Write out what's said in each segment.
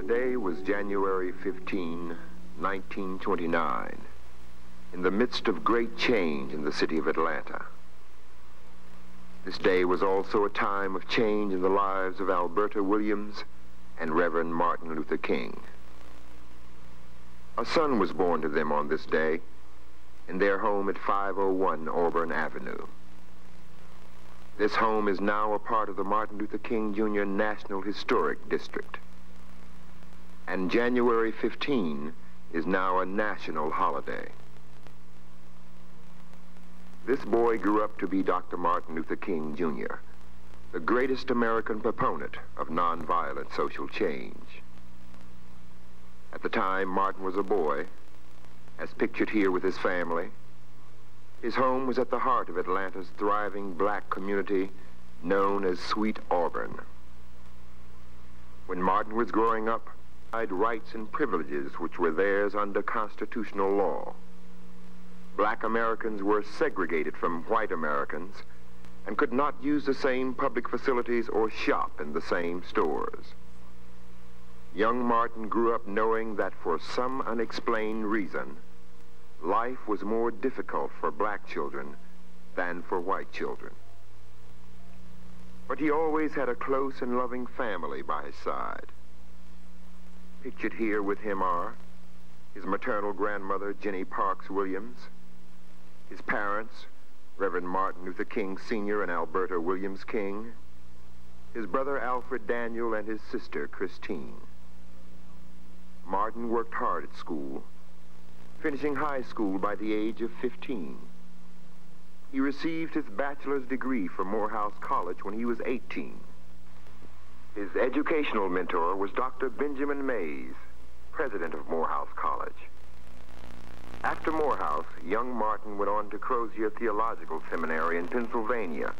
Today was January 15, 1929, in the midst of great change in the city of Atlanta. This day was also a time of change in the lives of Alberta Williams and Reverend Martin Luther King. A son was born to them on this day in their home at 501 Auburn Avenue. This home is now a part of the Martin Luther King Jr. National Historic District. And January 15 is now a national holiday. This boy grew up to be Dr. Martin Luther King Jr., the greatest American proponent of nonviolent social change. At the time Martin was a boy, as pictured here with his family, his home was at the heart of Atlanta's thriving black community known as Sweet Auburn. When Martin was growing up, he had rights and privileges which were theirs under constitutional law. Black Americans were segregated from white Americans and could not use the same public facilities or shop in the same stores. Young Martin grew up knowing that for some unexplained reason, life was more difficult for black children than for white children. But he always had a close and loving family by his side. Pictured here with him are his maternal grandmother, Jenny Parks Williams, his parents, Reverend Martin Luther King Sr. and Alberta Williams King, his brother Alfred Daniel, and his sister Christine. Martin worked hard at school, finishing high school by the age of 15. He received his bachelor's degree from Morehouse College when he was 18. His educational mentor was Dr. Benjamin Mays, president of Morehouse College. After Morehouse, young Martin went on to Crozier Theological Seminary in Pennsylvania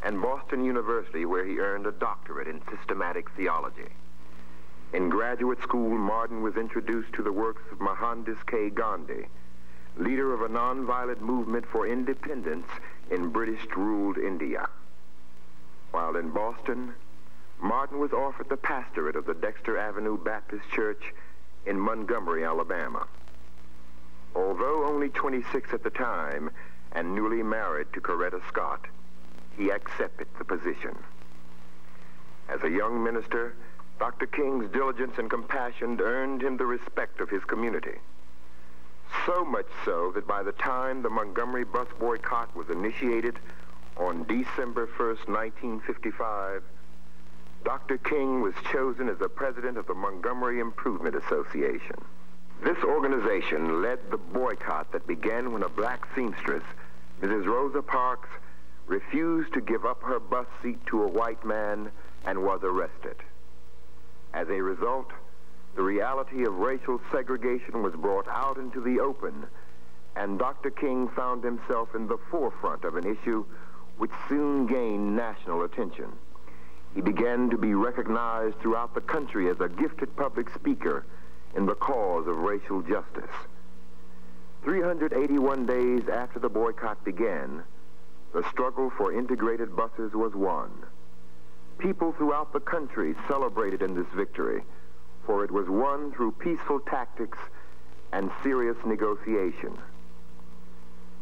and Boston University, where he earned a doctorate in systematic theology. In graduate school, Martin was introduced to the works of Mohandas K. Gandhi, leader of a nonviolent movement for independence in British-ruled India. While in Boston, Martin was offered the pastorate of the Dexter Avenue Baptist Church in Montgomery, Alabama. Although only 26 at the time and newly married to Coretta Scott, he accepted the position. As a young minister, Dr. King's diligence and compassion earned him the respect of his community. So much so that by the time the Montgomery bus boycott was initiated on December 1st, 1955, Dr. King was chosen as the president of the Montgomery Improvement Association. This organization led the boycott that began when a black seamstress, Mrs. Rosa Parks, refused to give up her bus seat to a white man and was arrested. As a result, the reality of racial segregation was brought out into the open, and Dr. King found himself in the forefront of an issue which soon gained national attention. He began to be recognized throughout the country as a gifted public speaker in the cause of racial justice. 381 days after the boycott began, the struggle for integrated buses was won. People throughout the country celebrated in this victory, for it was won through peaceful tactics and serious negotiation.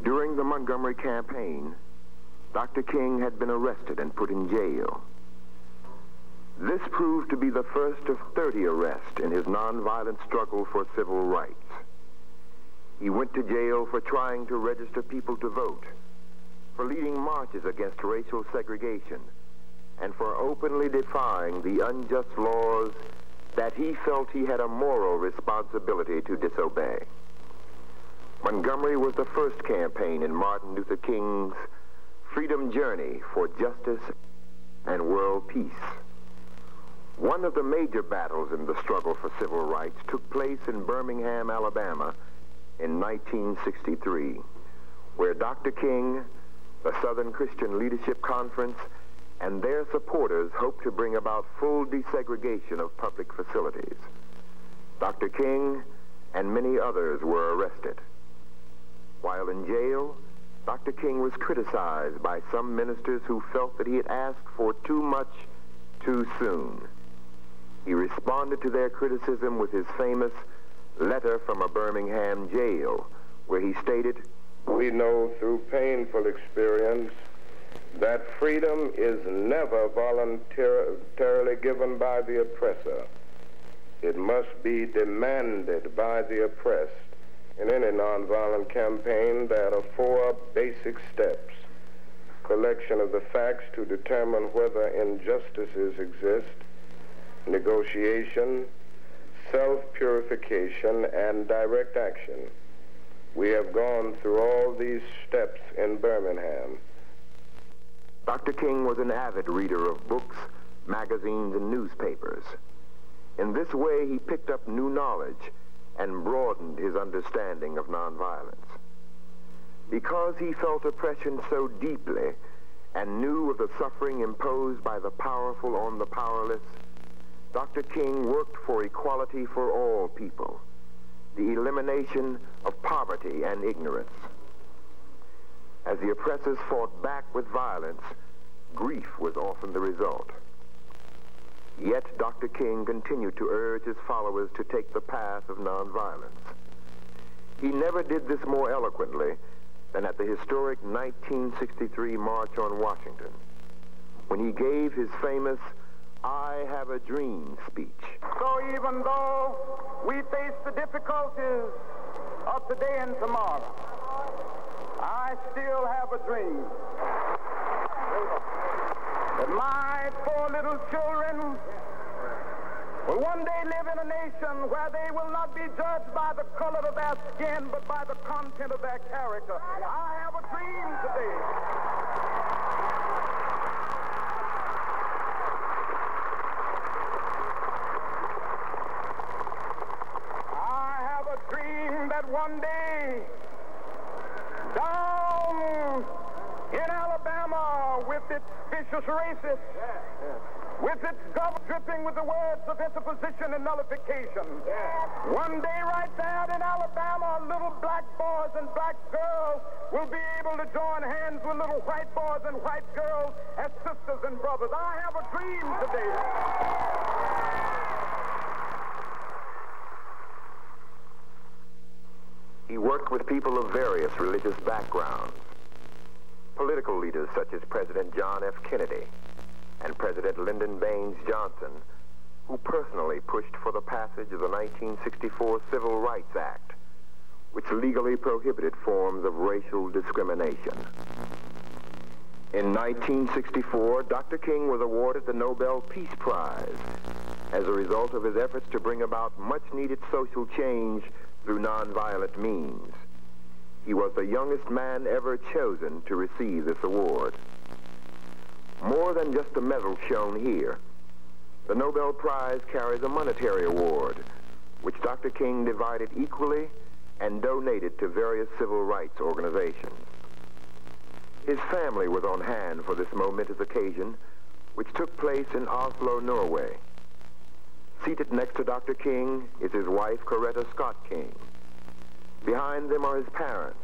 During the Montgomery campaign, Dr. King had been arrested and put in jail. This proved to be the first of 30 arrests in his nonviolent struggle for civil rights. He went to jail for trying to register people to vote, for leading marches against racial segregation, and for openly defying the unjust laws that he felt he had a moral responsibility to disobey. Montgomery was the first campaign in Martin Luther King's freedom journey for justice and world peace. One of the major battles in the struggle for civil rights took place in Birmingham, Alabama in 1963, where Dr. King, the Southern Christian Leadership Conference, and their supporters hoped to bring about full desegregation of public facilities. Dr. King and many others were arrested. While in jail, Dr. King was criticized by some ministers who felt that he had asked for too much too soon. He responded to their criticism with his famous letter from a Birmingham jail, where he stated, "We know through painful experience that freedom is never voluntarily given by the oppressor. It must be demanded by the oppressed. In any nonviolent campaign, there are 4 basic steps: collection of the facts to determine whether injustices exist, negotiation, self-purification, and direct action. We have gone through all these steps in Birmingham." Dr. King was an avid reader of books, magazines, and newspapers. In this way, he picked up new knowledge and broadened his understanding of nonviolence. Because he felt oppression so deeply and knew of the suffering imposed by the powerful on the powerless, Dr. King worked for equality for all people, the elimination of poverty and ignorance. As the oppressors fought back with violence, grief was often the result. Yet Dr. King continued to urge his followers to take the path of nonviolence. He never did this more eloquently than at the historic 1963 March on Washington, when he gave his famous "I Have a Dream" speech. So even though we face the difficulties of today and tomorrow, I still have a dream that my 4 little children will one day live in a nation where they will not be judged by the color of their skin, but by the content of their character. I have a dream today. I have a dream that one day, down in Alabama, with its vicious racists, with its government dripping with the words of interposition and nullification. One day right there in Alabama, little black boys and black girls will be able to join hands with little white boys and white girls as sisters and brothers. I have a dream today. He worked with people of various religious backgrounds, political leaders such as President John F. Kennedy and President Lyndon Baines Johnson, who personally pushed for the passage of the 1964 Civil Rights Act, which legally prohibited forms of racial discrimination. In 1964, Dr. King was awarded the Nobel Peace Prize as a result of his efforts to bring about much-needed social change through nonviolent means. He was the youngest man ever chosen to receive this award. More than just the medal shown here, the Nobel Prize carries a monetary award, which Dr. King divided equally and donated to various civil rights organizations. His family was on hand for this momentous occasion, which took place in Oslo, Norway. Seated next to Dr. King is his wife, Coretta Scott King. Behind them are his parents,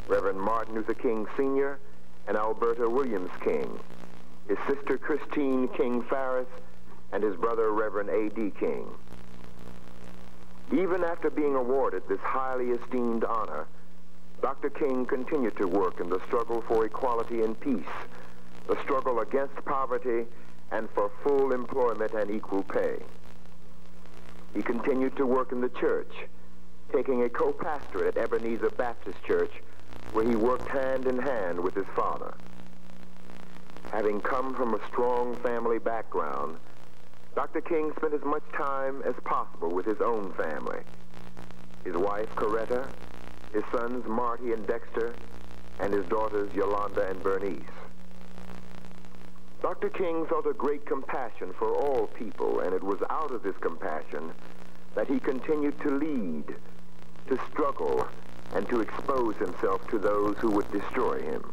Reverend Martin Luther King Sr. and Alberta Williams King, his sister Christine King Farris, and his brother Reverend A.D. King. Even after being awarded this highly esteemed honor, Dr. King continued to work in the struggle for equality and peace, the struggle against poverty, and for full employment and equal pay. He continued to work in the church, taking a co-pastorate at Ebenezer Baptist Church, where he worked hand in hand with his father. Having come from a strong family background, Dr. King spent as much time as possible with his own family. His wife, Coretta, his sons, Marty and Dexter, and his daughters, Yolanda and Bernice. Dr. King felt a great compassion for all people, and it was out of this compassion that he continued to lead, to struggle, and to expose himself to those who would destroy him.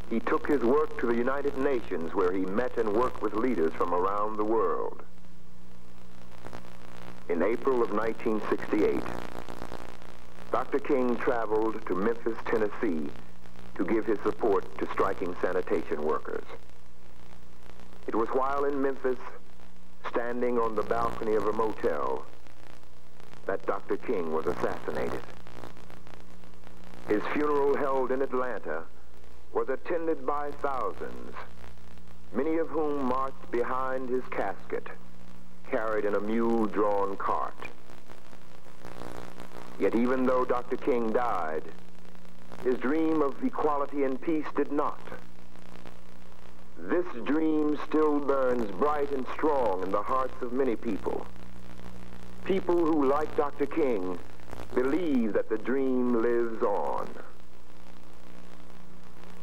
He took his work to the United Nations, where he met and worked with leaders from around the world. In April of 1968, Dr. King traveled to Memphis, Tennessee, to give his support to striking sanitation workers. It was while in Memphis standing on the balcony of a motel that Dr. King was assassinated. His funeral, held in Atlanta, was attended by thousands, many of whom marched behind his casket, carried in a mule-drawn cart. Yet even though Dr. King died, his dream of equality and peace did not. This dream still burns bright and strong in the hearts of many people. People who, like Dr. King, believe that the dream lives on.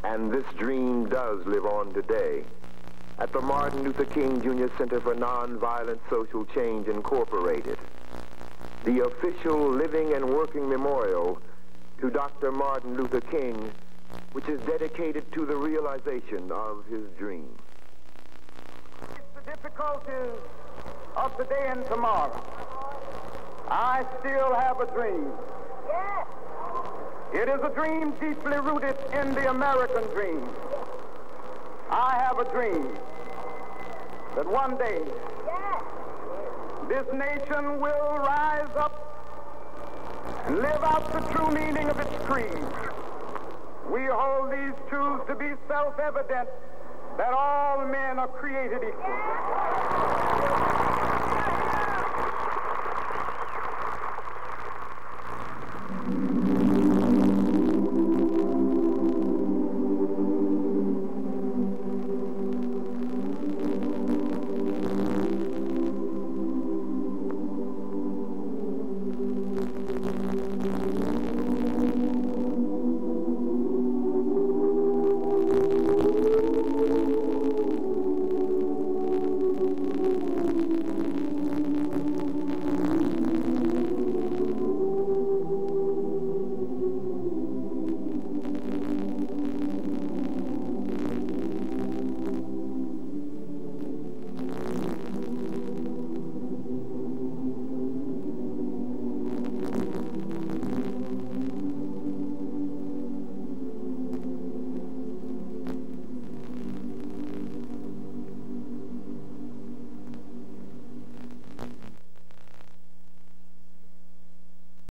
And this dream does live on today at the Martin Luther King Jr. Center for Nonviolent Social Change, Incorporated, the official living and working memorial to Dr. Martin Luther King, which is dedicated to the realization of his dream. It's the difficulties of today and tomorrow. I still have a dream. Yes. It is a dream deeply rooted in the American dream. I have a dream that one day this nation will rise up and live out the true meaning of its creed. We hold these truths to be self-evident, that all men are created equal.